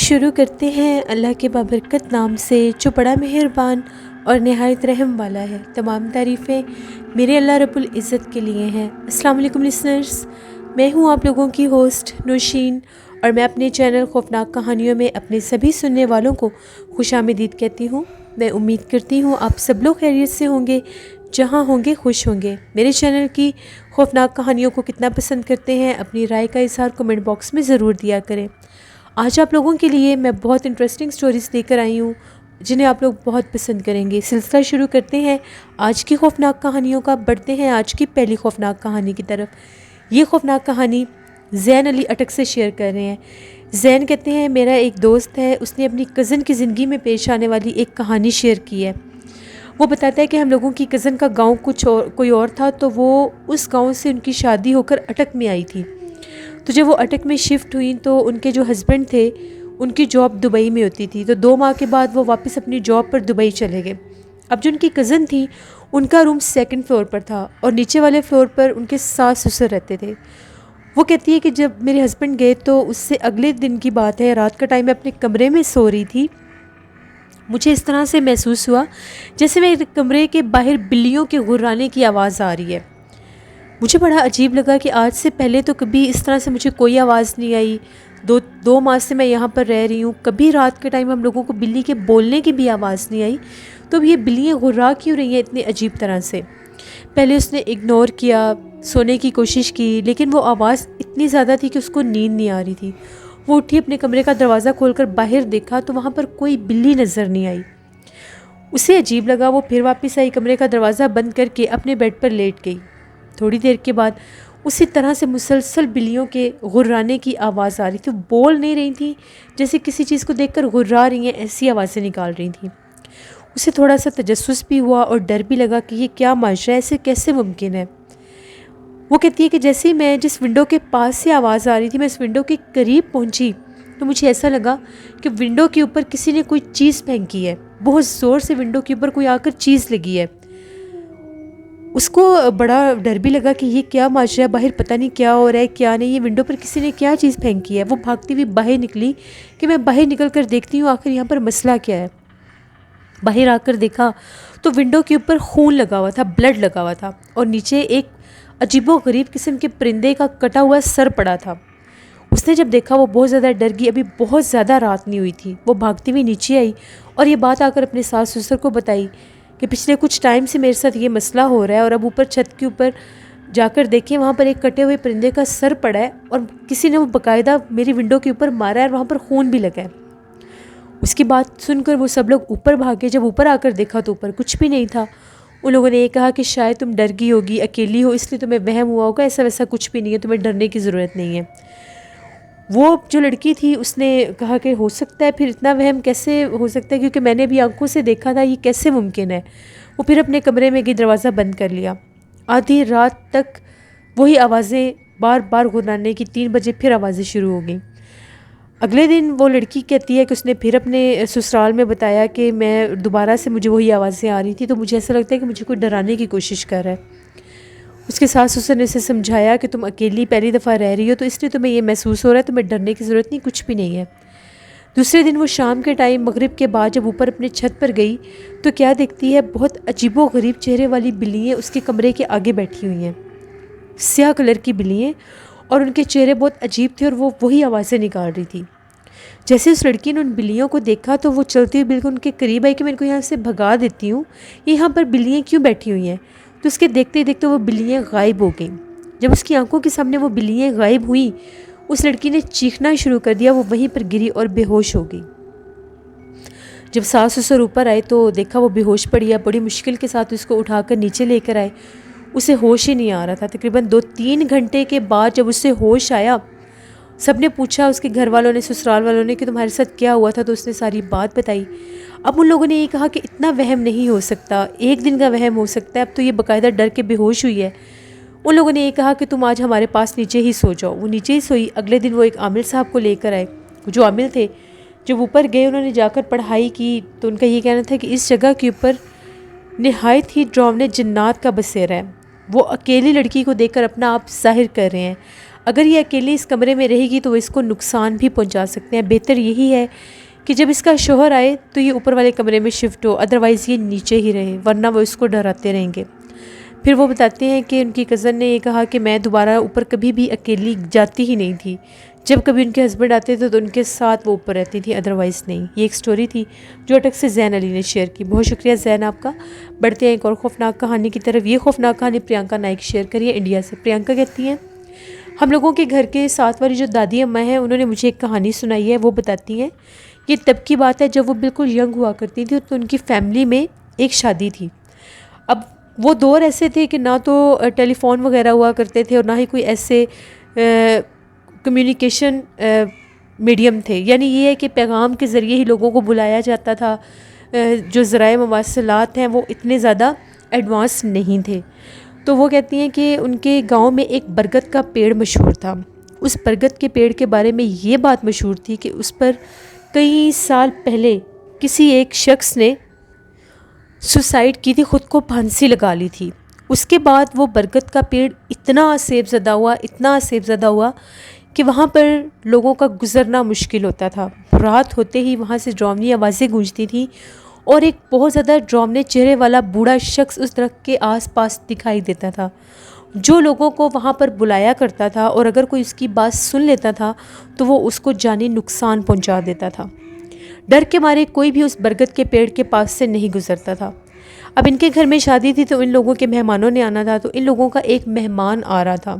شروع کرتے ہیں اللہ کے بابرکت نام سے جو بڑا مہربان اور نہایت رحم والا ہے۔ تمام تعریفیں میرے اللہ رب العزت کے لیے ہیں۔ السلام علیکم لسنرز، میں ہوں آپ لوگوں کی ہوسٹ نوشین، اور میں اپنے چینل خوفناک کہانیوں میں اپنے سبھی سننے والوں کو خوش آمدید کہتی ہوں۔ میں امید کرتی ہوں آپ سب لوگ خیریت سے ہوں گے، جہاں ہوں گے خوش ہوں گے۔ میرے چینل کی خوفناک کہانیوں کو کتنا پسند کرتے ہیں، اپنی رائے کا اظہار کمنٹ باکس میں ضرور دیا کریں۔ آج آپ لوگوں کے لیے میں بہت انٹرسٹنگ سٹوریز لے کر آئی ہوں جنہیں آپ لوگ بہت پسند کریں گے۔ سلسلہ شروع کرتے ہیں آج کی خوفناک کہانیوں کا۔ بڑھتے ہیں آج کی پہلی خوفناک کہانی کی طرف۔ یہ خوفناک کہانی زین علی اٹک سے شیئر کر رہے ہیں۔ زین کہتے ہیں میرا ایک دوست ہے، اس نے اپنی کزن کی زندگی میں پیش آنے والی ایک کہانی شیئر کی ہے۔ وہ بتاتا ہے کہ ہم لوگوں کی کزن کا گاؤں کوئی اور تھا، تو وہ اس گاؤں سے ان کی شادی ہو کر اٹک میں آئی تھی۔ تو جب وہ اٹک میں شفٹ ہوئیں تو ان کے جو ہسبینڈ تھے ان کی جاب دبئی میں ہوتی تھی، تو 2 ماہ کے بعد وہ واپس اپنی جاب پر دبئی چلے گئے۔ اب جو ان کی کزن تھی ان کا روم 2nd فلور پر تھا، اور نیچے والے فلور پر ان کے ساس سسر رہتے تھے۔ وہ کہتی ہے کہ جب میرے ہسبینڈ گئے تو اس سے اگلے دن کی بات ہے، رات کا ٹائم میں اپنے کمرے میں سو رہی تھی۔ مجھے اس طرح سے محسوس ہوا جیسے میرے کمرے کے باہر بلیوں کے غرانے کی آواز آ رہی ہے۔ مجھے بڑا عجیب لگا کہ آج سے پہلے تو کبھی اس طرح سے مجھے کوئی آواز نہیں آئی۔ دو ماہ سے میں یہاں پر رہ رہی ہوں، کبھی رات کے ٹائم ہم لوگوں کو بلی کے بولنے کی بھی آواز نہیں آئی، تو اب یہ بلیاں غرا کیوں رہی ہیں اتنے عجیب طرح سے؟ پہلے اس نے اگنور کیا، سونے کی کوشش کی، لیکن وہ آواز اتنی زیادہ تھی کہ اس کو نیند نہیں آ رہی تھی۔ وہ اٹھی، اپنے کمرے کا دروازہ کھول کر باہر دیکھا تو وہاں پر کوئی بلی نظر نہیں آئی۔ اسے عجیب لگا، وہ پھر واپس آئی، کمرے کا دروازہ بند کر کے اپنے بیڈ پر لیٹ گئی۔ تھوڑی دیر کے بعد اسی طرح سے مسلسل بلیوں کے غرانے کی آواز آ رہی تھی۔ بول نہیں رہی تھیں، جیسے کسی چیز کو دیکھ کر غرا رہی ہیں، ایسی آوازیں نکال رہی تھیں۔ اسے تھوڑا سا تجسس بھی ہوا اور ڈر بھی لگا کہ یہ کیا معاشرہ ہے، ایسے کیسے ممکن ہے؟ وہ کہتی ہے کہ جیسے ہی میں جس ونڈو کے پاس سے آواز آ رہی تھی، میں اس ونڈو کے قریب پہنچی تو مجھے ایسا لگا کہ ونڈو کے اوپر کسی نے کوئی چیز پھینکی ہے، بہت زور سے ونڈو کے اوپر کوئی آ کر چیز لگی ہے۔ اس کو بڑا ڈر بھی لگا کہ یہ کیا معاشرہ ہے، باہر پتہ نہیں کیا ہو رہا ہے، کیا نہیں، یہ ونڈو پر کسی نے کیا چیز پھینکی ہے۔ وہ بھاگتی ہوئی باہر نکلی کہ میں باہر نکل کر دیکھتی ہوں آخر یہاں پر مسئلہ کیا ہے۔ باہر آ کر دیکھا تو ونڈو کے اوپر خون لگا ہوا تھا، بلڈ لگا ہوا تھا، اور نیچے ایک عجیب و غریب قسم کے پرندے کا کٹا ہوا سر پڑا تھا۔ اس نے جب دیکھا وہ بہت زیادہ ڈر گئی، ابھی بہت زیادہ رات نہیں ہوئی تھی۔ وہ بھاگتی ہوئی نیچے آئی اور یہ بات آ کر اپنے ساس سسر کو بتائی کہ پچھلے کچھ ٹائم سے میرے ساتھ یہ مسئلہ ہو رہا ہے، اور اب اوپر چھت کے اوپر جا کر دیکھیں وہاں پر ایک کٹے ہوئے پرندے کا سر پڑا ہے، اور کسی نے وہ باقاعدہ میری ونڈو کے اوپر مارا ہے، اور وہاں پر خون بھی لگا ہے۔ اس کی بات سن کر وہ سب لوگ اوپر بھاگے۔ جب اوپر آ کر دیکھا تو اوپر کچھ بھی نہیں تھا۔ ان لوگوں نے یہ کہا کہ شاید تم ڈر گئی ہوگی، اکیلی ہو، اس لیے تمہیں وہم ہوا ہوگا، ایسا ویسا کچھ بھی نہیں ہے، تمہیں ڈرنے کی ضرورت نہیں ہے۔ وہ جو لڑکی تھی اس نے کہا کہ ہو سکتا ہے، پھر اتنا وہم کیسے ہو سکتا ہے، کیونکہ میں نے بھی آنکھوں سے دیکھا تھا، یہ کیسے ممکن ہے؟ وہ پھر اپنے کمرے میں گئی، دروازہ بند کر لیا۔ آدھی رات تک وہی آوازیں بار بار گنگنانے کی، 3 بجے پھر آوازیں شروع ہو گئیں۔ اگلے دن وہ لڑکی کہتی ہے کہ اس نے پھر اپنے سسرال میں بتایا کہ میں دوبارہ سے مجھے وہی آوازیں آ رہی تھی، تو مجھے ایسا لگتا ہے کہ مجھے کوئی ڈرانے کی کوشش کر رہا ہے۔ اس کے ساس سسر نے اسے سمجھایا کہ تم اکیلی پہلی دفعہ رہ رہی ہو، تو اس لیے تمہیں یہ محسوس ہو رہا ہے، تمہیں ڈرنے کی ضرورت نہیں، کچھ بھی نہیں ہے۔ دوسرے دن وہ شام کے ٹائم مغرب کے بعد جب اوپر اپنے چھت پر گئی تو کیا دیکھتی ہے، بہت عجیب و غریب چہرے والی بلیاں اس کے کمرے کے آگے بیٹھی ہوئی ہیں، سیاہ کلر کی بلیاں، اور ان کے چہرے بہت عجیب تھے، اور وہ وہی آوازیں نکال رہی تھی۔ جیسے اس لڑکی نے ان بلیوں کو دیکھا تو وہ چلتی ہوئی بالکل ان کے قریب آئی کہ میں ان کو یہاں سے بھگا دیتی ہوں، یہاں پر بلیاں کیوں بیٹھی ہوئی ہیں؟ تو اس کے دیکھتے دیکھتے وہ بلیاں غائب ہو گئیں۔ جب اس کی آنکھوں کے سامنے وہ بلیاں غائب ہوئیں، اس لڑکی نے چیخنا شروع کر دیا، وہ وہیں پر گری اور بے ہوش ہو گئی۔ جب ساس سسر اوپر آئے تو دیکھا وہ بے ہوش پڑی ہے، بڑی مشکل کے ساتھ اس کو اٹھا کر نیچے لے کر آئے، اسے ہوش ہی نہیں آ رہا تھا۔ تقریباً 2-3 گھنٹے کے بعد جب اسے ہوش آیا، سب نے پوچھا، اس کے گھر والوں نے، سسرال والوں نے، کہ تمہارے ساتھ کیا ہوا تھا، تو اس نے ساری بات بتائی۔ اب ان لوگوں نے یہ کہا کہ اتنا وہم نہیں ہو سکتا، 1 دن کا وہم ہو سکتا ہے، اب تو یہ باقاعدہ ڈر کے بے ہوش ہوئی ہے۔ ان لوگوں نے یہ کہا کہ تم آج ہمارے پاس نیچے ہی سو جاؤ۔ وہ نیچے ہی سوئی۔ اگلے دن وہ ایک عامل صاحب کو لے کر آئے، جو عامل تھے، جب اوپر گئے انہوں نے جا کر پڑھائی کی تو ان کا یہ کہنا تھا کہ اس جگہ کے اوپر نہایت ہی ڈراؤنے جنات کا بسیرا ہے۔ وہ اکیلی لڑکی کو دیکھ کر اپنا آپ ظاہر کر رہے ہیں۔ اگر یہ اکیلی اس کمرے میں رہے گی تو وہ اس کو نقصان بھی پہنچا سکتے ہیں، بہتر یہی ہے کہ جب اس کا شوہر آئے تو یہ اوپر والے کمرے میں شفٹ ہو، ادروائز یہ نیچے ہی رہے، ورنہ وہ اس کو ڈراتے رہیں گے۔ پھر وہ بتاتے ہیں کہ ان کی کزن نے یہ کہا کہ میں دوبارہ اوپر کبھی بھی اکیلی جاتی ہی نہیں تھی، جب کبھی ان کے ہسبینڈ آتے تھے تو ان کے ساتھ وہ اوپر رہتی تھی، ادروائز نہیں۔ یہ ایک سٹوری تھی جو اٹک سے زین علی نے شیئر کی۔ بہت شکریہ زین آپ کا۔ بڑھتے ہیں ایک اور خوفناک کہانی کی طرف۔ یہ خوفناک کہانی پرینکا نائک شیئر کری ہے انڈیا سے۔ پرینکا کہتی ہیں ہم لوگوں کے گھر کے ساتھ والی جو دادی اماں ہیں انہوں نے مجھے ایک کہانی سنائی ہے۔ وہ بتاتی ہیں یہ تب کی بات ہے جب وہ بالکل ینگ ہوا کرتی تھی تو ان کی فیملی میں ایک شادی تھی۔ اب وہ دور ایسے تھے کہ نہ تو ٹیلی فون وغیرہ ہوا کرتے تھے اور نہ ہی کوئی ایسے کمیونیکیشن میڈیم تھے، یعنی یہ ہے کہ پیغام کے ذریعے ہی لوگوں کو بلایا جاتا تھا۔ جو ذرائع مواصلات ہیں وہ اتنے زیادہ ایڈوانس نہیں تھے۔ تو وہ کہتی ہیں کہ ان کے گاؤں میں ایک برگد کا پیڑ مشہور تھا۔ اس برگد کے پیڑ کے بارے میں یہ بات مشہور تھی کہ اس پر کئی سال پہلے کسی ایک شخص نے سوسائڈ کی تھی، خود کو پھانسی لگا لی تھی۔ اس کے بعد وہ برگد کا پیڑ اتنا آسیب زدہ ہوا کہ وہاں پر لوگوں کا گزرنا مشکل ہوتا تھا۔ رات ہوتے ہی وہاں سے ڈراؤنی آوازیں گونجتی تھیں اور ایک بہت زیادہ ڈراؤنے چہرے والا بوڑھا شخص اس درخت کے آس پاس دکھائی دیتا تھا، جو لوگوں کو وہاں پر بلایا کرتا تھا، اور اگر کوئی اس کی بات سن لیتا تھا تو وہ اس کو جانی نقصان پہنچا دیتا تھا۔ ڈر کے مارے کوئی بھی اس برگد کے پیڑ کے پاس سے نہیں گزرتا تھا۔ اب ان کے گھر میں شادی تھی تو ان لوگوں کے مہمانوں نے آنا تھا، تو ان لوگوں کا ایک مہمان آ رہا تھا۔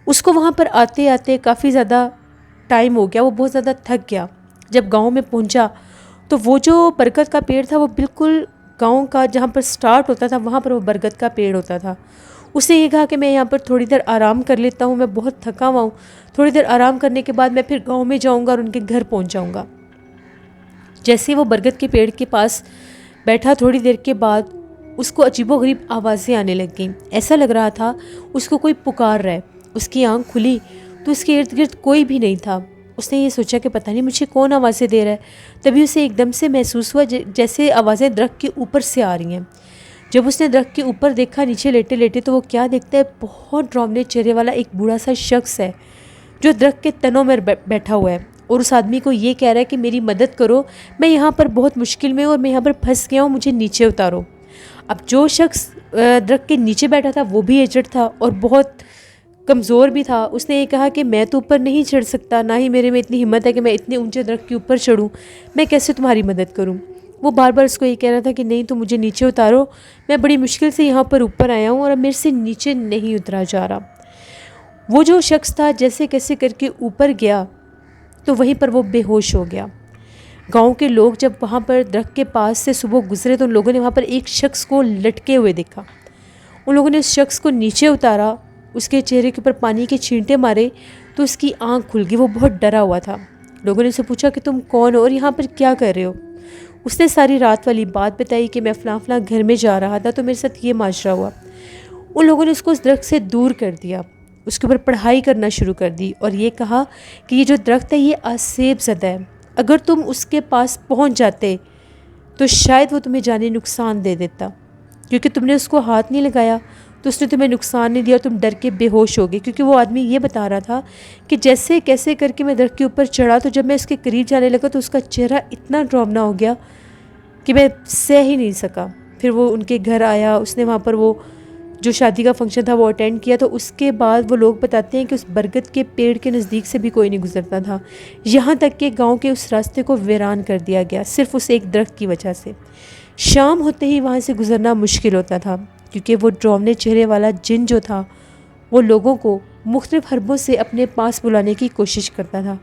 اس کو وہاں پر آتے آتے کافی زیادہ ٹائم ہو گیا، وہ بہت زیادہ تھک گیا۔ جب گاؤں میں پہنچا تو وہ جو برگد کا پیڑ تھا وہ بالکل گاؤں کا جہاں پر سٹارٹ ہوتا تھا وہاں پر وہ برگد کا پیڑ ہوتا تھا۔ اس نے یہ کہا کہ میں یہاں پر تھوڑی دیر آرام کر لیتا ہوں، میں بہت تھکا ہوا ہوں، تھوڑی دیر آرام کرنے کے بعد میں پھر گاؤں میں جاؤں گا اور ان کے گھر پہنچ جاؤں گا۔ جیسے وہ برگد کے پیڑ کے پاس بیٹھا، تھوڑی دیر کے بعد اس کو عجیب و غریب آوازیں آنے لگ گئیں۔ ایسا لگ رہا تھا اس کو کوئی پکار رہا ہے۔ اس کی آنکھ کھلی تو اس کے ارد گرد کوئی بھی نہیں تھا۔ اس نے یہ سوچا کہ پتہ نہیں مجھے کون آوازیں دے رہا ہے۔ تبھی اسے ایک دم سے محسوس ہوا جیسے آوازیں درخت کے اوپر سے آ رہی ہیں۔ جب اس نے درخت کے اوپر دیکھا نیچے لیٹے لیٹے تو وہ کیا دیکھتا ہے، بہت ڈراؤنے چہرے والا ایک بوڑھا سا شخص ہے جو درخت کے تنوں میں بیٹھا ہوا ہے، اور اس آدمی کو یہ کہہ رہا ہے کہ میری مدد کرو، میں یہاں پر بہت مشکل میں ہوں اور میں یہاں پر پھنس گیا ہوں، مجھے نیچے اتارو۔ اب جو شخص درخت کے نیچے بیٹھا تھا وہ بھی ایجڈ تھا اور بہت کمزور بھی تھا۔ اس نے یہ کہا کہ میں تو اوپر نہیں چڑھ سکتا، نہ ہی میرے میں اتنی ہمت ہے کہ میں اتنے اونچے درخت کے اوپر چڑھوں، میں کیسے تمہاری مدد کروں۔ وہ بار بار اس کو یہ کہہ رہا تھا کہ نہیں تو مجھے نیچے اتارو، میں بڑی مشکل سے یہاں پر اوپر آیا ہوں اور اب میرے سے نیچے نہیں اترا جا رہا۔ وہ جو شخص تھا جیسے کیسے کر کے اوپر گیا تو وہیں پر وہ بے ہوش ہو گیا۔ گاؤں کے لوگ جب وہاں پر درخت کے پاس سے صبح گزرے تو ان لوگوں نے وہاں پر ایک شخص کو لٹکے ہوئے دیکھا۔ ان لوگوں نے اس شخص کو نیچے اتارا، اس کے چہرے کے اوپر پانی کے چھینٹے مارے تو اس کی آنکھ کھل گئی، وہ بہت ڈرا ہوا تھا۔ لوگوں نے اسے پوچھا کہ تم کون ہو اور یہاں پر کیا کر رہے ہو؟ اس نے ساری رات والی بات بتائی کہ میں فلاں فلاں گھر میں جا رہا تھا تو میرے ساتھ یہ ماجرا ہوا۔ ان لوگوں نے اس کو اس درخت سے دور کر دیا، اس کے اوپر پڑھائی کرنا شروع کر دی اور یہ کہا کہ یہ جو درخت ہے یہ آسیب زدہ ہے، اگر تم اس کے پاس پہنچ جاتے تو شاید وہ تمہیں جانی نقصان دے دیتا، کیونکہ تم نے اس کو ہاتھ نہیں لگایا تو اس نے تمہیں نقصان نہیں دیا اور تم ڈر کے بے ہوش ہو گئے۔ کیونکہ وہ آدمی یہ بتا رہا تھا کہ جیسے کیسے کر کے میں درخت کے اوپر چڑھا تو جب میں اس کے قریب جانے لگا تو اس کا چہرہ اتنا ڈراؤنا ہو گیا کہ میں سہ ہی نہیں سکا۔ پھر وہ ان کے گھر آیا، اس نے وہاں پر وہ جو شادی کا فنکشن تھا وہ اٹینڈ کیا، تو اس کے بعد وہ لوگ بتاتے ہیں کہ اس برگد کے پیڑ کے نزدیک سے بھی کوئی نہیں گزرتا تھا، یہاں تک کہ گاؤں کے اس راستے کو ویران کر دیا گیا صرف اس ایک درخت کی وجہ سے۔ شام ہوتے ہی وہاں سے گزرنا مشکل ہوتا تھا کیونکہ وہ ڈراؤنے چہرے والا جن جو تھا وہ لوگوں کو مختلف حربوں سے اپنے پاس بلانے کی کوشش کرتا تھا،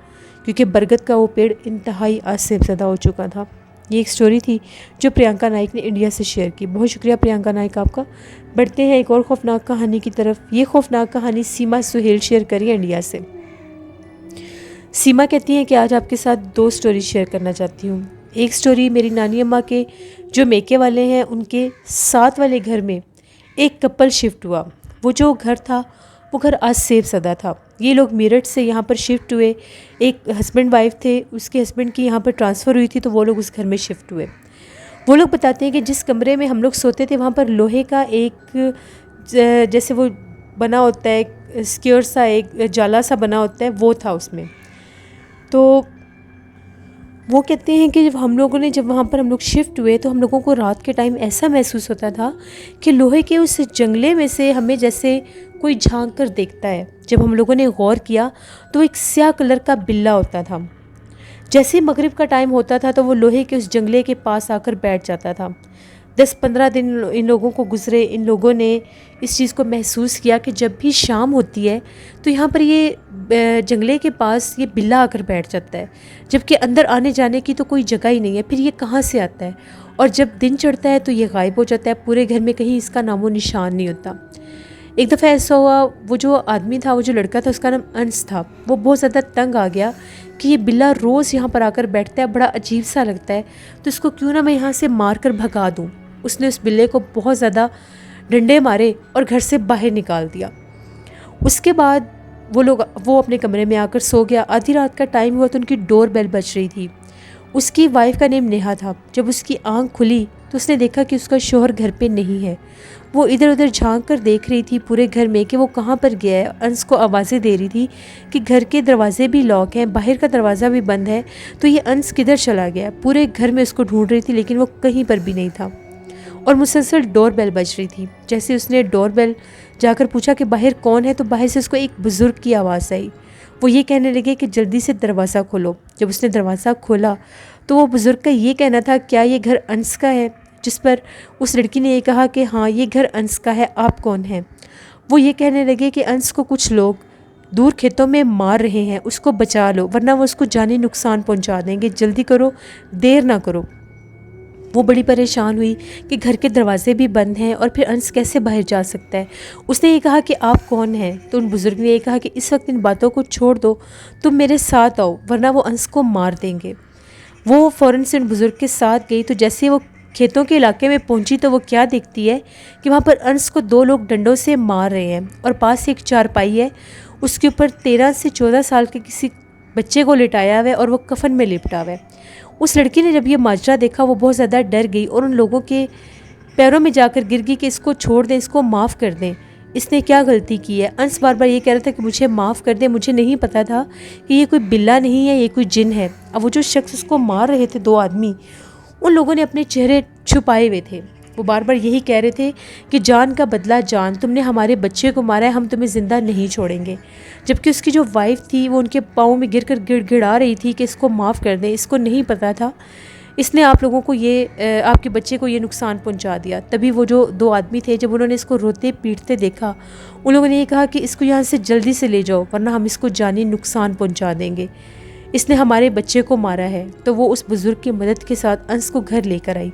کیونکہ برگد کا وہ پیڑ انتہائی آسیب زدہ ہو چکا تھا۔ یہ ایک سٹوری تھی جو پرینکا نائک نے انڈیا سے شیئر کی۔ بہت شکریہ پرینکا نائک آپ کا۔ بڑھتے ہیں ایک اور خوفناک کہانی کی طرف۔ یہ خوفناک کہانی سیما سہیل شیئر کری انڈیا سے۔ سیما کہتی ہیں کہ آج آپ کے ساتھ 2 سٹوری شیئر کرنا چاہتی ہوں۔ ایک سٹوری میری نانی اماں کے جو میکے والے ہیں ان کے ساتھ والے گھر میں ایک کپل شفٹ ہوا۔ وہ جو گھر تھا وہ گھر آسیب زدہ تھا۔ یہ لوگ میرٹھ سے یہاں پر شفٹ ہوئے، ایک ہسبینڈ وائف تھے، اس کے ہسبینڈ کی یہاں پر ٹرانسفر ہوئی تھی تو وہ لوگ اس گھر میں شفٹ ہوئے۔ وہ لوگ بتاتے ہیں کہ جس کمرے میں ہم لوگ سوتے تھے وہاں پر لوہے کا ایک جیسے وہ بنا ہوتا ہے سکیور سا ایک جالا سا بنا ہوتا ہے وہ تھا اس میں۔ تو وہ کہتے ہیں کہ جب وہاں پر ہم لوگ شفٹ ہوئے تو ہم لوگوں کو رات کے ٹائم ایسا محسوس ہوتا تھا کہ لوہے کے اس جنگلے میں سے ہمیں جیسے کوئی جھانک کر دیکھتا ہے۔ جب ہم لوگوں نے غور کیا تو ایک سیاہ کلر کا بلّا ہوتا تھا۔ جیسے مغرب کا ٹائم ہوتا تھا تو وہ لوہے کے اس جنگلے کے پاس آ کر بیٹھ جاتا تھا۔ 10-15 دن ان لوگوں کو گزرے، ان لوگوں نے اس چیز کو محسوس کیا کہ جب بھی شام ہوتی ہے تو یہاں پر یہ جنگلے کے پاس یہ بلّا آ کر بیٹھ جاتا ہے، جبکہ اندر آنے جانے کی تو کوئی جگہ ہی نہیں ہے، پھر یہ کہاں سے آتا ہے؟ اور جب دن چڑھتا ہے تو یہ غائب ہو جاتا ہے، پورے گھر میں کہیں اس کا نام و نشان نہیں ہوتا۔ ایک دفعہ ایسا ہوا، وہ جو آدمی تھا، وہ جو لڑکا تھا، اس کا نام انس تھا، وہ بہت زیادہ تنگ آ گیا کہ یہ بلّا روز یہاں پر آ کر بیٹھتا ہے، بڑا عجیب سا لگتا ہے، تو اس کو کیوں نہ میں یہاں سے مار کر بھگا دوں۔ اس نے اس بلے کو بہت زیادہ ڈنڈے مارے اور گھر سے باہر نکال دیا۔ اس کے بعد وہ اپنے کمرے میں آ کر سو گیا۔ آدھی رات کا ٹائم ہوا تو ان کی ڈور بیل بج رہی تھی۔ اس کی وائف کا نیم نیہا تھا۔ جب اس کی آنکھ کھلی تو اس نے دیکھا کہ اس کا شوہر گھر پہ نہیں ہے۔ وہ ادھر ادھر جھانک کر دیکھ رہی تھی پورے گھر میں کہ وہ کہاں پر گیا ہے۔ انس کو آوازیں دے رہی تھی کہ گھر کے دروازے بھی لاک ہیں، باہر کا دروازہ بھی بند ہے، تو یہ انس کدھر چلا گیا؟ پورے گھر میں اس کو ڈھونڈ رہی تھی لیکن وہ کہیں پر بھی نہیں تھا، اور مسلسل ڈور بیل بج رہی تھی۔ جیسے اس نے ڈور بیل جا کر پوچھا کہ باہر کون ہے، تو باہر سے اس کو ایک بزرگ کی آواز آئی۔ وہ یہ کہنے لگے کہ جلدی سے دروازہ کھولو۔ جب اس نے دروازہ کھولا تو وہ بزرگ کا یہ کہنا تھا، کیا یہ گھر انس کا ہے؟ جس پر اس لڑکی نے یہ کہا کہ ہاں یہ گھر انس کا ہے، آپ کون ہیں؟ وہ یہ کہنے لگے کہ انس کو کچھ لوگ دور کھیتوں میں مار رہے ہیں، اس کو بچا لو ورنہ وہ اس کو جانی نقصان پہنچا دیں گے، جلدی کرو، دیر نہ کرو۔ وہ بڑی پریشان ہوئی کہ گھر کے دروازے بھی بند ہیں اور پھر انس کیسے باہر جا سکتا ہے۔ اس نے یہ کہا کہ آپ کون ہیں؟ تو ان بزرگ نے یہ کہا کہ اس وقت ان باتوں کو چھوڑ دو، تم میرے ساتھ آؤ ورنہ وہ انس کو مار دیں گے۔ وہ فوراً سے ان بزرگ کے ساتھ گئی، تو جیسے وہ کھیتوں کے علاقے میں پہنچی تو وہ کیا دیکھتی ہے کہ وہاں پر انس کو 2 لوگ ڈنڈوں سے مار رہے ہیں، اور پاس ایک چارپائی ہے، اس کے اوپر 13 سے 14 سال کے کسی بچے کو لٹایا ہوا ہے اور وہ کفن میں لپٹا ہوا ہے۔ اس لڑکی نے جب یہ ماجرا دیکھا وہ بہت زیادہ ڈر گئی اور ان لوگوں کے پیروں میں جا کر گر گئی کہ اس کو چھوڑ دیں، اس کو معاف کر دیں، اس نے کیا غلطی کی ہے؟ انس بار بار یہ کہہ رہا تھا کہ مجھے معاف کر دیں، مجھے نہیں پتا تھا کہ یہ کوئی بلّا نہیں ہے، یہ کوئی جن ہے۔ اب وہ جو شخص اس کو مار رہے تھے، 2 آدمی، ان لوگوں نے اپنے چہرے چھپائے ہوئے تھے۔ وہ بار بار یہی کہہ رہے تھے کہ جان کا بدلہ جان، تم نے ہمارے بچے کو مارا ہے، ہم تمہیں زندہ نہیں چھوڑیں گے۔ جبکہ اس کی جو وائف تھی وہ ان کے پاؤں میں گر کر گڑ گڑا رہی تھی کہ اس کو معاف کر دیں، اس کو نہیں پتا تھا، اس نے آپ لوگوں کو آپ کے بچے کو یہ نقصان پہنچا دیا۔ تبھی وہ جو 2 آدمی تھے، جب انہوں نے اس کو روتے پیٹتے دیکھا، ان لوگوں نے یہ کہا کہ اس کو یہاں سے جلدی سے لے جاؤ ورنہ ہم اس کو جانی نقصان پہنچا دیں گے، اس نے ہمارے بچے کو مارا ہے۔ تو وہ اس بزرگ کی مدد کے ساتھ انس کو گھر لے کر آئی۔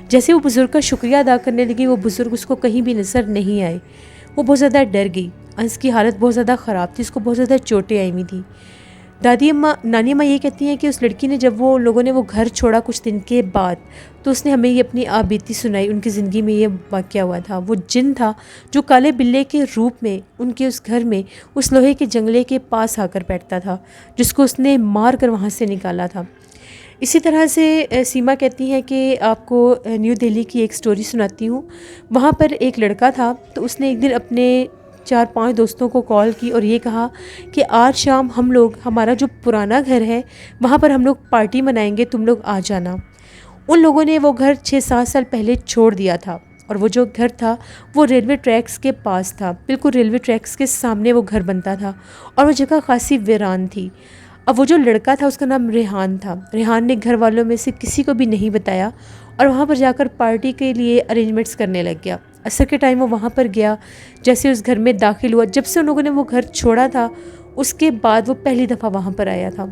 جیسے وہ بزرگ کا شکریہ ادا کرنے لگی، وہ بزرگ اس کو کہیں بھی نظر نہیں آئے۔ وہ بہت زیادہ ڈر گئی۔ انس کی حالت بہت زیادہ خراب تھی، اس کو بہت زیادہ چوٹیں آئی ہوئی تھیں۔ نانی اماں یہ کہتی ہیں کہ اس لڑکی نے جب وہ لوگوں نے وہ گھر چھوڑا کچھ دن کے بعد، تو اس نے ہمیں یہ اپنی آبیتی سنائی۔ ان کی زندگی میں یہ واقعہ ہوا تھا، وہ جن تھا جو کالے بلے کے روپ میں ان کے اس گھر میں اس لوہے کے جنگلے کے پاس آ کر بیٹھتا تھا، جس کو اس نے مار کر وہاں سے نکالا تھا۔ اسی طرح سے سیما کہتی ہیں کہ آپ کو نیو دہلی کی ایک سٹوری سناتی ہوں۔ وہاں پر ایک لڑکا تھا، تو اس نے ایک دن اپنے 4-5 دوستوں کو کال کی اور یہ کہا کہ آج شام ہم لوگ ہمارا جو پرانا گھر ہے وہاں پر ہم لوگ پارٹی منائیں گے، تم لوگ آ جانا۔ ان لوگوں نے وہ گھر 6-7 سال پہلے چھوڑ دیا تھا، اور وہ جو گھر تھا وہ ریلوے ٹریکس کے پاس تھا، بالکل ریلوے ٹریکس کے سامنے وہ گھر بنتا تھا، اور وہ جگہ خاصی ویران تھی۔ اب وہ جو لڑکا تھا اس کا نام ریحان تھا۔ ریحان نے گھر والوں میں سے کسی کو بھی نہیں بتایا اور وہاں پر جا کر پارٹی کے لیے ارینجمنٹس کرنے لگ گیا۔ عصر کے ٹائم وہ وہاں پر گیا، جیسے اس گھر میں داخل ہوا، جب سے ان لوگوں نے وہ گھر چھوڑا تھا اس کے بعد وہ پہلی دفعہ وہاں پر آیا تھا۔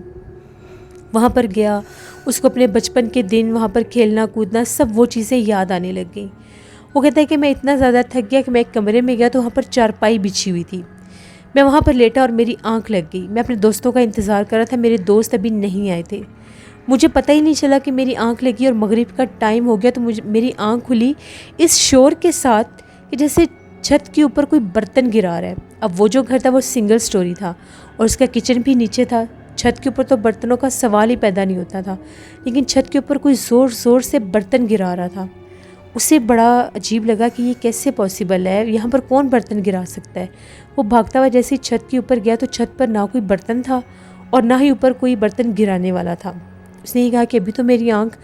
وہاں پر گیا، اس کو اپنے بچپن کے دن، وہاں پر کھیلنا کودنا، سب وہ چیزیں یاد آنے لگ گئیں۔ وہ کہتا ہے کہ میں اتنا زیادہ تھک گیا کہ میں ایک کمرے میں گیا تو وہاں پر چارپائی بچھی ہوئی تھی، میں وہاں پر لیٹا اور میری آنکھ لگ گئی۔ میں اپنے دوستوں کا انتظار کر رہا تھا، میرے دوست ابھی نہیں آئے تھے، مجھے پتہ ہی نہیں چلا کہ میری آنکھ لگی اور مغرب کا ٹائم ہو گیا، تو میری آنکھ کھلی اس شور کے ساتھ کہ جیسے چھت کے اوپر کوئی برتن گرا رہا ہے۔ اب وہ جو گھر تھا وہ سنگل سٹوری تھا اور اس کا کچن بھی نیچے تھا، چھت کے اوپر تو برتنوں کا سوال ہی پیدا نہیں ہوتا تھا، لیکن چھت کے اوپر کوئی زور زور سے برتن گرا رہا تھا۔ اسے بڑا عجیب لگا کہ یہ کیسے پاسبل ہے، یہاں پر کون برتن گرا سکتا ہے۔ وہ بھاگتا ہوا جیسے چھت کے اوپر گیا تو چھت پر نہ کوئی برتن تھا اور نہ ہی اوپر کوئی برتن گرانے والا تھا۔ اس نے یہ کہا کہ ابھی تو میری آنکھ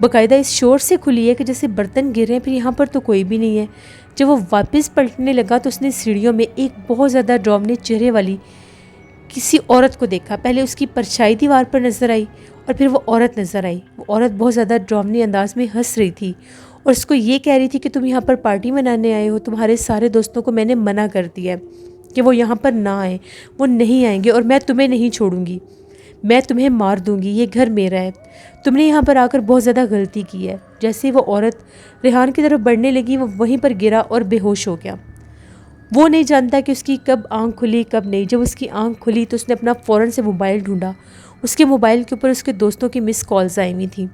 باقاعدہ اس شور سے کھلی ہے کہ جیسے برتن گر رہے ہیں، پھر یہاں پر تو کوئی بھی نہیں ہے۔ جب وہ واپس پلٹنے لگا تو اس نے سیڑھیوں میں ایک بہت زیادہ ڈراؤنے چہرے والی کسی عورت کو دیکھا۔ پہلے اس کی پرچھائی دیوار پر نظر آئی اور پھر وہ عورت نظر آئی۔ وہ عورت بہت زیادہ ڈراؤنے انداز میں ہنس رہی تھی اور اس کو یہ کہہ رہی تھی کہ تم یہاں پر پارٹی منانے آئے ہو، تمہارے سارے دوستوں کو میں نے منع کر دیا ہے کہ وہ یہاں پر نہ آئیں، وہ نہیں آئیں گے اور میں تمہیں نہیں چھوڑوں گی، میں تمہیں مار دوں گی، یہ گھر میرا ہے، تم نے یہاں پر آ کر بہت زیادہ غلطی کی ہے۔ جیسے وہ عورت ریحان کی طرف بڑھنے لگی وہ وہیں پر گرا اور بے ہوش ہو گیا۔ وہ نہیں جانتا کہ اس کی کب آنکھ کھلی کب نہیں۔ جب اس کی آنکھ کھلی تو اس نے اپنا فوراً سے موبائل ڈھونڈا۔ اس کے موبائل کے اوپر اس کے دوستوں کی مس کالز آئی ہوئی تھیں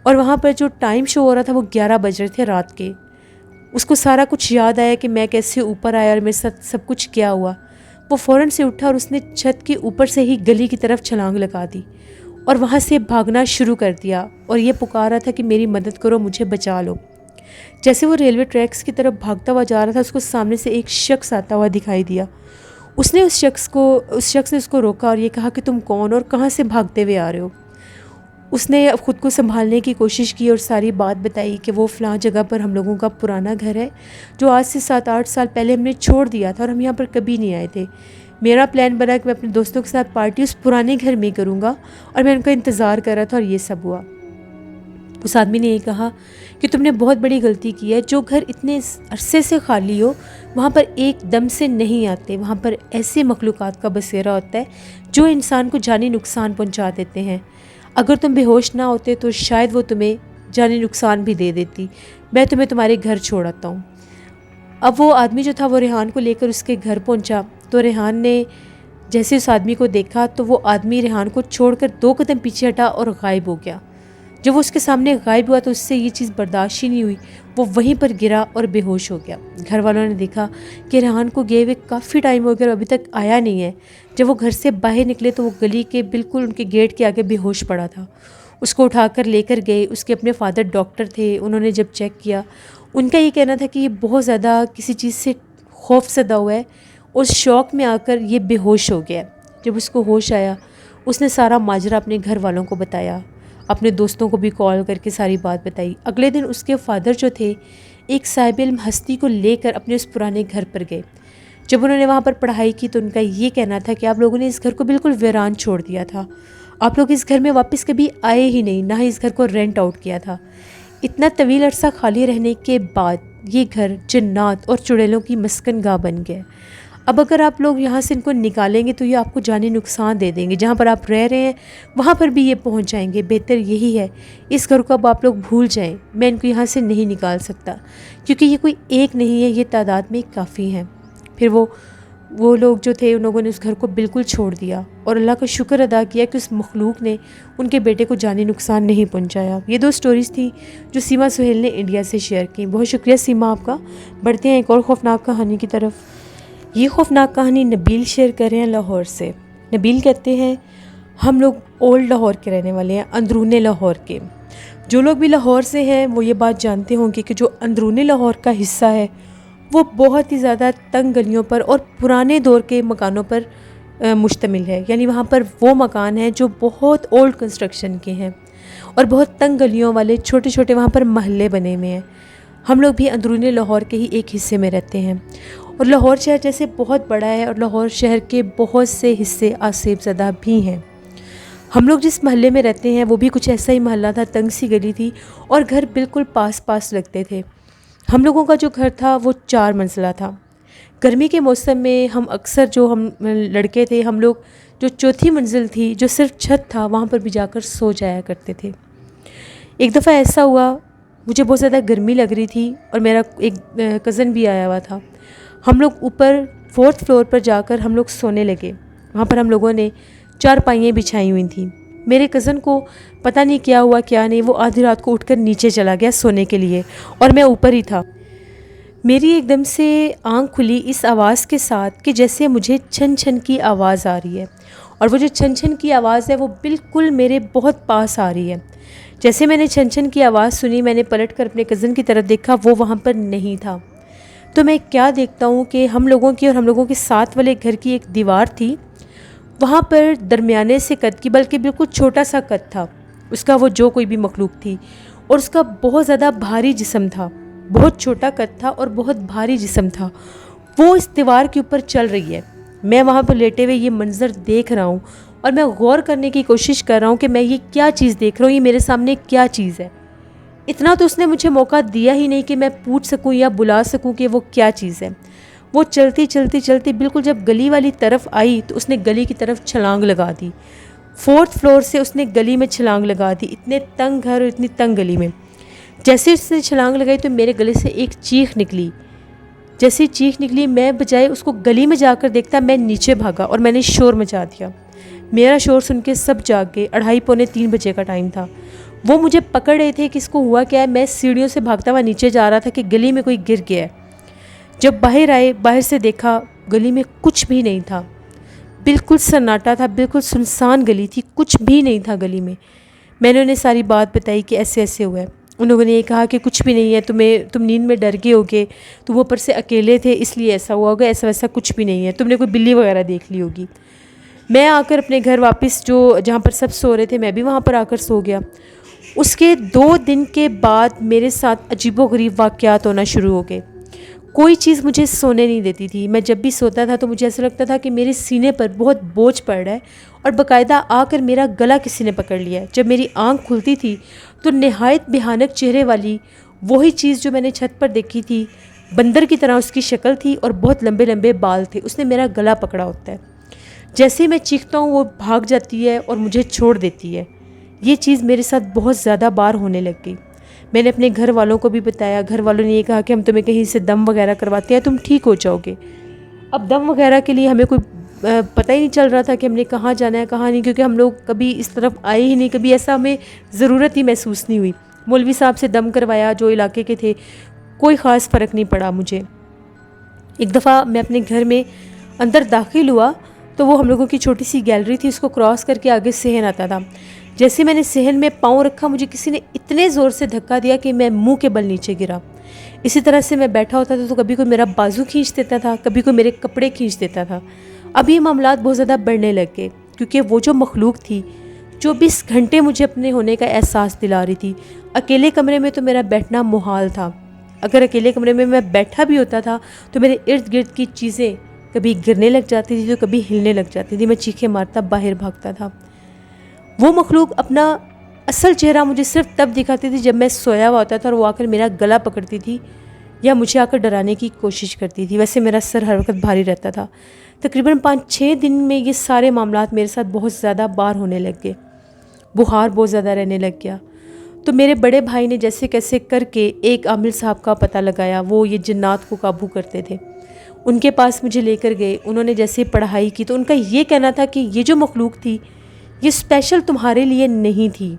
اور وہاں پر جو ٹائم شو ہو رہا تھا وہ 11 بج رہے تھے رات کے۔ اس کو سارا کچھ یاد آیا کہ میں کیسے اوپر آیا اور میرے ساتھ سب کچھ کیا ہوا۔ وہ فوراً سے اٹھا اور اس نے چھت کے اوپر سے ہی گلی کی طرف چھلانگ لگا دی اور وہاں سے بھاگنا شروع کر دیا اور یہ پکارا تھا کہ میری مدد کرو، مجھے بچا لو۔ جیسے وہ ریلوے ٹریکس کی طرف بھاگتا ہوا جا رہا تھا اس کو سامنے سے ایک شخص آتا ہوا دکھائی دیا۔ اس نے اس شخص نے اس کو روکا اور یہ کہا کہ تم کون اور کہاں سے بھاگتے ہوئے آ رہے ہو؟ اس نے خود کو سنبھالنے کی کوشش کی اور ساری بات بتائی کہ وہ فلاں جگہ پر ہم لوگوں کا پرانا گھر ہے جو آج سے 7-8 سال پہلے ہم نے چھوڑ دیا تھا اور ہم یہاں پر کبھی نہیں آئے تھے۔ میرا پلان بنا کہ میں اپنے دوستوں کے ساتھ پارٹی اس پرانے گھر میں کروں گا اور میں ان کا انتظار کر رہا تھا اور یہ سب ہوا۔ اس آدمی نے یہ کہا کہ تم نے بہت بڑی غلطی کی ہے، جو گھر اتنے عرصے سے خالی ہو وہاں پر ایک دم سے نہیں آتے، وہاں پر ایسے مخلوقات کا بسیرا ہوتا ہے جو انسان کو جانی نقصان پہنچا دیتے ہیں۔ اگر تم بے ہوش نہ ہوتے تو شاید وہ تمہیں جانی نقصان بھی دے دیتی۔ میں تمہیں تمہارے گھر چھوڑ آتا ہوں۔ اب وہ آدمی جو تھا وہ ریحان کو لے کر اس کے گھر پہنچا تو ریحان نے جیسے اس آدمی کو دیکھا تو وہ آدمی ریحان کو چھوڑ کر 2 قدم پیچھے ہٹا اور غائب ہو گیا۔ جب وہ اس کے سامنے غائب ہوا تو اس سے یہ چیز برداشت ہی نہیں ہوئی، وہ وہیں پر گرا اور بے ہوش ہو گیا۔ گھر والوں نے دیکھا کہ ریحان کو گئے ہوئے کافی ٹائم ہو گیا اور ابھی تک آیا نہیں ہے۔ جب وہ گھر سے باہر نکلے تو وہ گلی کے بالکل ان کے گیٹ کے آگے بے ہوش پڑا تھا۔ اس کو اٹھا کر لے کر گئے، اس کے اپنے فادر ڈاکٹر تھے، انہوں نے جب چیک کیا ان کا یہ کہنا تھا کہ یہ بہت زیادہ کسی چیز سے خوف زدہ ہوا ہے، اس شوق میں آ کر یہ بے ہوش ہو گیا۔ جب اس کو ہوش آیا اس نے سارا ماجرا اپنے گھر والوں کو بتایا، اپنے دوستوں کو بھی کال کر کے ساری بات بتائی۔ اگلے دن اس کے فادر جو تھے ایک صاحب علم ہستی کو لے کر اپنے اس پرانے گھر پر گئے۔ جب انہوں نے وہاں پر پڑھائی کی تو ان کا یہ کہنا تھا کہ آپ لوگوں نے اس گھر کو بالکل ویران چھوڑ دیا تھا، آپ لوگ اس گھر میں واپس کبھی آئے ہی نہیں، نہ ہی اس گھر کو رینٹ آؤٹ کیا تھا۔ اتنا طویل عرصہ خالی رہنے کے بعد یہ گھر جنات اور چڑیلوں کی مسکن گاہ بن گیا۔ اب اگر آپ لوگ یہاں سے ان کو نکالیں گے تو یہ آپ کو جانی نقصان دے دیں گے، جہاں پر آپ رہ رہے ہیں وہاں پر بھی یہ پہنچ جائیں گے۔ بہتر یہی ہے اس گھر کو اب آپ لوگ بھول جائیں، میں ان کو یہاں سے نہیں نکال سکتا کیونکہ یہ کوئی ایک نہیں ہے، یہ تعداد میں کافی ہیں۔ پھر وہ لوگ جو تھے ان لوگوں نے اس گھر کو بالکل چھوڑ دیا اور اللہ کا شکر ادا کیا کہ اس مخلوق نے ان کے بیٹے کو جانی نقصان نہیں پہنچایا۔ یہ 2 سٹوریز تھیں جو سیما سہیل نے انڈیا سے شیئر کی۔ بہت شکریہ سیما آپ کا۔ بڑھتے ہیں ایک اور خوفناک کہانی کی طرف۔ یہ خوفناک کہانی نبیل شیئر کر رہے ہیں لاہور سے۔ نبیل کہتے ہیں ہم لوگ اولڈ لاہور کے رہنے والے ہیں، اندرون لاہور کے۔ جو لوگ بھی لاہور سے ہیں وہ یہ بات جانتے ہوں گے کہ جو اندرون لاہور کا حصہ ہے وہ بہت ہی زیادہ تنگ گلیوں پر اور پرانے دور کے مکانوں پر مشتمل ہے، یعنی وہاں پر وہ مکان ہیں جو بہت اولڈ کنسٹرکشن کے ہیں اور بہت تنگ گلیوں والے چھوٹے چھوٹے وہاں پر محلے بنے ہوئے ہیں۔ ہم لوگ بھی اندرون لاہور کے ہی ایک حصے میں رہتے ہیں اور لاہور شہر جیسے بہت بڑا ہے اور لاہور شہر کے بہت سے حصے آسیب زدہ بھی ہیں۔ ہم لوگ جس محلے میں رہتے ہیں وہ بھی کچھ ایسا ہی محلہ تھا، تنگ سی گلی تھی اور گھر بالکل پاس پاس لگتے تھے۔ ہم لوگوں کا جو گھر تھا وہ 4 منزلہ تھا۔ گرمی کے موسم میں ہم اکثر جو ہم لڑکے تھے ہم لوگ جو 4تھی منزل تھی جو صرف چھت تھا وہاں پر بھی جا کر سو جایا کرتے تھے۔ ایک دفعہ ایسا ہوا مجھے بہت زیادہ گرمی لگ رہی تھی اور میرا ایک کزن بھی آیا ہوا تھا۔ ہم لوگ اوپر 4تھ فلور پر جا کر ہم لوگ سونے لگے۔ وہاں پر ہم لوگوں نے 4 پائیاں بچھائی ہوئی تھیں۔ میرے کزن کو پتہ نہیں کیا ہوا کیا نہیں، وہ آدھی رات کو اٹھ کر نیچے چلا گیا سونے کے لیے اور میں اوپر ہی تھا۔ میری ایک دم سے آنکھ کھلی اس آواز کے ساتھ کہ جیسے مجھے چھن چھن کی آواز آ رہی ہے اور وہ جو چھن چھن کی آواز ہے وہ بالکل میرے بہت پاس آ رہی ہے۔ جیسے میں نے چھن چھن کی آواز سنی، میں نے پلٹ کر اپنے کزن کی طرف دیکھا، وہ وہاں پر نہیں تھا۔ تو میں کیا دیکھتا ہوں کہ ہم لوگوں کی اور ہم لوگوں کے ساتھ والے گھر کی ایک دیوار تھی، وہاں پر درمیانے سے قد کی، بلکہ بالکل چھوٹا سا قد تھا اس کا، وہ جو کوئی بھی مخلوق تھی، اور اس کا بہت زیادہ بھاری جسم تھا، بہت چھوٹا قد تھا اور بہت بھاری جسم تھا۔ وہ اس دیوار کے اوپر چل رہی ہے، میں وہاں پر لیٹے ہوئے یہ منظر دیکھ رہا ہوں اور میں غور کرنے کی کوشش کر رہا ہوں کہ میں یہ کیا چیز دیکھ رہا ہوں، یہ میرے سامنے کیا چیز ہے۔ اتنا تو اس نے مجھے موقع دیا ہی نہیں کہ میں پوچھ سکوں یا بلا سکوں کہ وہ کیا چیز ہے۔ وہ چلتی چلتی چلتی بالکل جب گلی والی طرف آئی تو اس نے گلی کی طرف چھلانگ لگا دی، 4تھ فلور سے اس نے گلی میں چھلانگ لگا دی، اتنے تنگ گھر اور اتنی تنگ گلی میں۔ جیسے اس نے چھلانگ لگائی تو میرے گلے سے ایک چیخ نکلی، جیسی چیخ نکلی میں بجائے اس کو گلی میں جا کر دیکھتا میں نیچے بھاگا اور میں نے شور مچا دیا۔ میرا شور سن کے سب جاگ گئے، 2:30 پونے 3 بجے کا ٹائم تھا۔ وہ مجھے پکڑ رہے تھے کہ اس کو ہوا کیا ہے، میں سیڑھیوں سے بھاگتا ہوا نیچے جا رہا تھا کہ گلی میں کوئی گر گیا ہے۔ جب باہر آئے، باہر سے دیکھا گلی میں کچھ بھی نہیں تھا، بالکل سناٹا تھا، بالکل سنسان گلی تھی، کچھ بھی نہیں تھا گلی میں۔ میں نے انہیں ساری بات بتائی کہ ایسے ایسے ہوا ہے۔ ان لوگوں نے یہ کہا کہ کچھ بھی نہیں ہے، تم نیند میں ڈر گئے ہوگے، تم اوپر سے اکیلے تھے اس لیے ایسا ہوا ہوگا، ایسا ویسا کچھ بھی نہیں ہے، تم نے کوئی بلی وغیرہ دیکھ لی ہوگی۔ میں آ کر اپنے گھر واپس جہاں پر سب سو رہے تھے میں بھی وہاں پر آ کر سو گیا۔ اس کے 2 دن کے بعد میرے ساتھ عجیب و غریب واقعات ہونا شروع ہو گئے۔ کوئی چیز مجھے سونے نہیں دیتی تھی، میں جب بھی سوتا تھا تو مجھے ایسا لگتا تھا کہ میرے سینے پر بہت بوجھ پڑ رہا ہے اور باقاعدہ آ کر میرا گلا کسی نے پکڑ لیا ہے۔ جب میری آنکھ کھلتی تھی تو نہایت بھیانک چہرے والی وہی چیز جو میں نے چھت پر دیکھی تھی، بندر کی طرح اس کی شکل تھی اور بہت لمبے لمبے بال تھے، اس نے میرا گلا پکڑا ہوتا ہے۔ جیسے ہی میں چیختا ہوں وہ بھاگ جاتی ہے اور مجھے چھوڑ دیتی ہے۔ یہ چیز میرے ساتھ بہت زیادہ بار ہونے لگ گئی۔ میں نے اپنے گھر والوں کو بھی بتایا، گھر والوں نے یہ کہا کہ ہم تمہیں کہیں سے دم وغیرہ کرواتے ہیں، تم ٹھیک ہو جاؤ گے۔ اب دم وغیرہ کے لیے ہمیں کوئی پتہ ہی نہیں چل رہا تھا کہ ہم نے کہاں جانا ہے کہاں نہیں، کیونکہ ہم لوگ کبھی اس طرف آئے ہی نہیں، کبھی ایسا ہمیں ضرورت ہی محسوس نہیں ہوئی۔ مولوی صاحب سے دم کروایا جو علاقے کے تھے، کوئی خاص فرق نہیں پڑا مجھے۔ ایک دفعہ میں اپنے گھر میں اندر داخل ہوا تو وہ ہم لوگوں کی چھوٹی سی گیلری تھی، اس کو کراس کر کے آگے صحن آتا تھا۔ جیسے میں نے صحن میں پاؤں رکھا مجھے کسی نے اتنے زور سے دھکا دیا کہ میں منہ کے بل نیچے گرا۔ اسی طرح سے میں بیٹھا ہوتا تھا تو کبھی کوئی میرا بازو کھینچ دیتا تھا، کبھی کوئی میرے کپڑے کھینچ دیتا تھا۔ اب یہ معاملات بہت زیادہ بڑھنے لگ گئے کیونکہ وہ جو مخلوق تھی 24 گھنٹے مجھے اپنے ہونے کا احساس دلا رہی تھی۔ اکیلے کمرے میں تو میرا بیٹھنا محال تھا، اگر اکیلے کمرے میں میں بیٹھا بھی ہوتا تھا تو میرے ارد گرد کی چیزیں کبھی گرنے لگ جاتی تھی تو کبھی ہلنے لگ جاتی تھی، میں چیخیں مارتا باہر بھاگتا تھا۔ وہ مخلوق اپنا اصل چہرہ مجھے صرف تب دکھاتی تھی جب میں سویا ہوا ہوتا تھا اور وہ آ کر میرا گلا پکڑتی تھی یا مجھے آ کر ڈرانے کی کوشش کرتی تھی۔ ویسے میرا سر ہر وقت بھاری رہتا تھا۔ تقریباً 5-6 دن میں یہ سارے معاملات میرے ساتھ بہت زیادہ بار ہونے لگ گئے، بخار بہت زیادہ رہنے لگ گیا۔ تو میرے بڑے بھائی نے جیسے کیسے کر کے ایک عامل صاحب کا پتہ لگایا، وہ یہ جنات کو قابو کرتے تھے، ان کے پاس مجھے لے کر گئے۔ انہوں نے جیسے پڑھائی کی تو ان کا یہ کہنا تھا کہ یہ جو مخلوق تھی یہ اسپیشل تمہارے لیے نہیں تھی،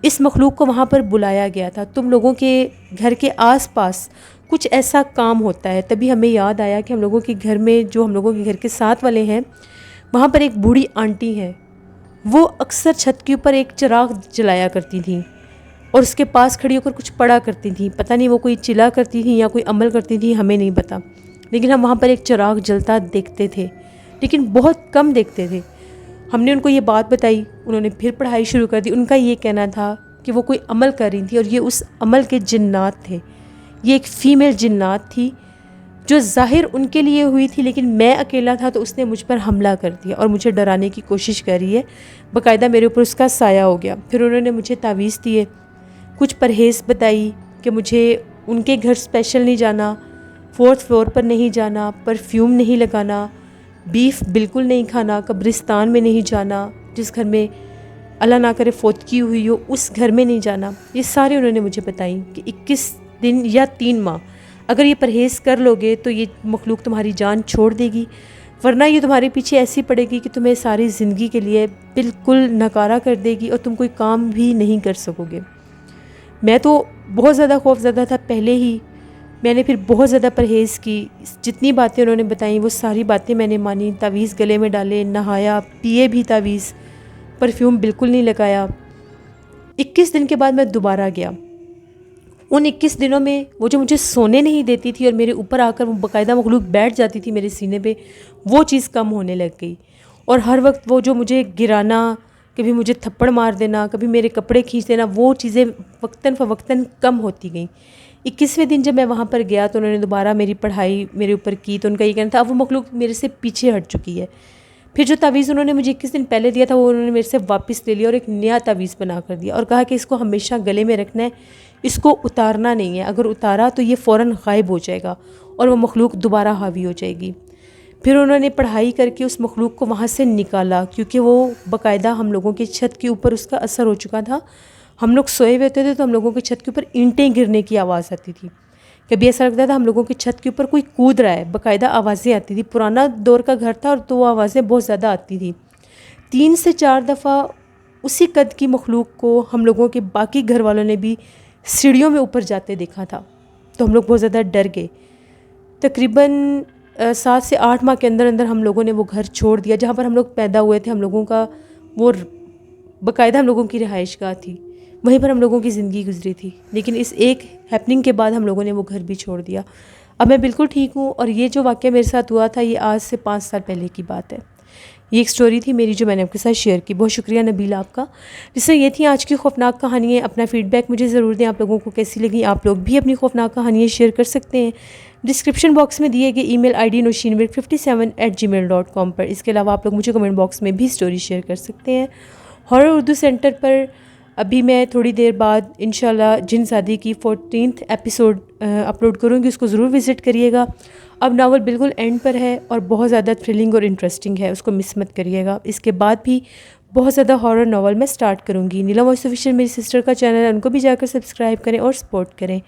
اس مخلوق کو وہاں پر بلایا گیا تھا، تم لوگوں کے گھر کے آس پاس کچھ ایسا کام ہوتا ہے۔ تبھی ہمیں یاد آیا کہ ہم لوگوں کے گھر میں جو ہم لوگوں کے گھر کے ساتھ والے ہیں وہاں پر ایک بوڑھی آنٹی ہیں، وہ اکثر چھت کے اوپر ایک چراغ جلایا کرتی تھیں اور اس کے پاس کھڑی ہو کر کچھ پڑھا کرتی تھیں، پتہ نہیں وہ کوئی چلا کرتی تھیں یا کوئی عمل کرتی تھیں، ہمیں نہیں پتہ، لیکن ہم وہاں پر ایک چراغ جلتا دیکھتے تھے، لیکن بہت کم دیکھتے تھے۔ ہم نے ان کو یہ بات بتائی، انہوں نے پھر پڑھائی شروع کر دی۔ ان کا یہ کہنا تھا کہ وہ کوئی عمل کر رہی تھی اور یہ اس عمل کے جنات تھے، یہ ایک فیمیل جنات تھی جو ظاہر ان کے لیے ہوئی تھی، لیکن میں اکیلا تھا تو اس نے مجھ پر حملہ کر دیا اور مجھے ڈرانے کی کوشش کر رہی ہے، باقاعدہ میرے اوپر اس کا سایہ ہو گیا۔ پھر انہوں نے مجھے تعویذ دیے، کچھ پرہیز بتائی کہ مجھے ان کے گھر اسپیشل نہیں جانا، 4تھ فلور پر نہیں جانا، پرفیوم نہیں لگانا، بیف بالکل نہیں کھانا، قبرستان میں نہیں جانا، جس گھر میں اللہ نہ کرے فوتگی ہوئی ہو اس گھر میں نہیں جانا۔ یہ سارے انہوں نے مجھے بتائی کہ 21 دن یا 3 ماہ اگر یہ پرہیز کر لوگے تو یہ مخلوق تمہاری جان چھوڑ دے گی، ورنہ یہ تمہارے پیچھے ایسی پڑے گی کہ تمہیں ساری زندگی کے لیے بالکل ناکارہ کر دے گی اور تم کوئی کام بھی نہیں کر سکو گے۔ میں تو بہت زیادہ خوف زدہ تھا پہلے ہی، میں نے پھر بہت زیادہ پرہیز کی، جتنی باتیں انہوں نے بتائیں وہ ساری باتیں میں نے مانی، تعویذ گلے میں ڈالے، نہایا، پیے بھی تعویذ، پرفیوم بالکل نہیں لگایا۔ 21 دن کے بعد میں دوبارہ گیا۔ ان 21 دنوں میں وہ جو مجھے سونے نہیں دیتی تھی اور میرے اوپر آ کر وہ باقاعدہ مخلوق بیٹھ جاتی تھی میرے سینے پہ، وہ چیز کم ہونے لگ گئی، اور ہر وقت وہ جو مجھے گرانا، کبھی مجھے تھپڑ مار دینا، کبھی میرے کپڑے کھینچ دینا، وہ چیزیں وقتاً فوقتاً کم ہوتی گئیں۔ 21ویں دن جب میں وہاں پر گیا تو انہوں نے دوبارہ میری پڑھائی میرے اوپر کی، تو ان کا یہ کہنا تھا اب وہ مخلوق میرے سے پیچھے ہٹ چکی ہے۔ پھر جو تعویذ انہوں نے مجھے 21 دن پہلے دیا تھا وہ انہوں نے میرے سے واپس لے لیا اور ایک نیا تعویذ بنا کر دیا، اور کہا کہ اس کو ہمیشہ گلے میں رکھنا ہے، اس کو اتارنا نہیں ہے، اگر اتارا تو یہ فوراً غائب ہو جائے گا اور وہ مخلوق دوبارہ حاوی ہو جائے گی۔ پھر انہوں نے پڑھائی کر کے اس مخلوق کو وہاں سے نکالا، کیونکہ وہ باقاعدہ ہم لوگوں کی چھت کے اوپر اس کا اثر ہو چکا تھا۔ ہم لوگ سوئے ہوئے ہوتے تھے تو ہم لوگوں کی چھت کے اوپر اینٹیں گرنے کی آواز آتی تھی، کبھی ایسا لگتا تھا ہم لوگوں کی چھت کے اوپر کوئی کود رہا ہے، باقاعدہ آوازیں آتی تھی۔ پرانا دور کا گھر تھا اور تو وہ آوازیں بہت زیادہ آتی تھیں۔ 3 سے 4 دفعہ اسی قد کی مخلوق کو ہم لوگوں کے باقی گھر والوں نے بھی سیڑھیوں میں اوپر جاتے دیکھا تھا، تو ہم لوگ بہت زیادہ ڈر گئے۔ تقریباً 7 سے 8 ماہ کے اندر اندر ہم لوگوں نے وہ گھر چھوڑ دیا جہاں پر ہم لوگ پیدا ہوئے تھے۔ ہم لوگوں کا وہ باقاعدہ ہم لوگوں کی رہائش گاہ تھی، وہیں پر ہم لوگوں کی زندگی گزری تھی، لیکن اس ایک ہیپننگ کے بعد ہم لوگوں نے وہ گھر بھی چھوڑ دیا۔ اب میں بالکل ٹھیک ہوں، اور یہ جو واقعہ میرے ساتھ ہوا تھا یہ آج سے 5 سال پہلے کی بات ہے۔ یہ ایک سٹوری تھی میری جو میں نے آپ کے ساتھ شیئر کی۔ بہت شکریہ نبیل آپ کا۔ جس سے یہ تھی آج کی خوفناک کہانیاں۔ اپنا فیڈ بیک مجھے ضرور دیں، آپ لوگوں کو کیسی لگیں۔ آپ لوگ بھی اپنی خوفناک کہانیاں شیئر کر سکتے ہیں ڈسکرپشن باکس میں دیے گئے ای میل آئی ڈی noshinwirk57@gmail.com پر۔ اس کے علاوہ آپ لوگ مجھے کمنٹ باکس میں بھی سٹوری شیئر کر سکتے ہیں۔ ہارر اردو سینٹر پر ابھی میں تھوڑی دیر بعد انشاءاللہ جن زادی کی 14th ایپیسوڈ اپلوڈ کروں گی، اس کو ضرور وزٹ کریے گا۔ اب ناول بالکل اینڈ پر ہے اور بہت زیادہ تھرلنگ اور انٹرسٹنگ ہے، اس کو مس مت کریے گا۔ اس کے بعد بھی بہت زیادہ ہارر ناول میں سٹارٹ کروں گی۔ نیلم وائس آفیشیل میری سسٹر کا چینل ہے، ان کو بھی جا کر سبسکرائب کریں اور سپورٹ کریں۔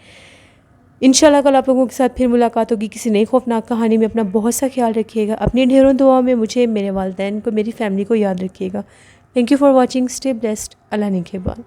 انشاءاللہ کل آپ لوگوں کے ساتھ پھر ملاقات ہوگی کسی نئی خوفناک کہانی میں۔ اپنا بہت سا خیال رکھیے گا، اپنی ڈھیروں دعاؤں میں مجھے، میرے والدین کو، میری فیملی کو یاد رکھیے گا۔ Thank you for watching, stay blessed, Allah نگہبان۔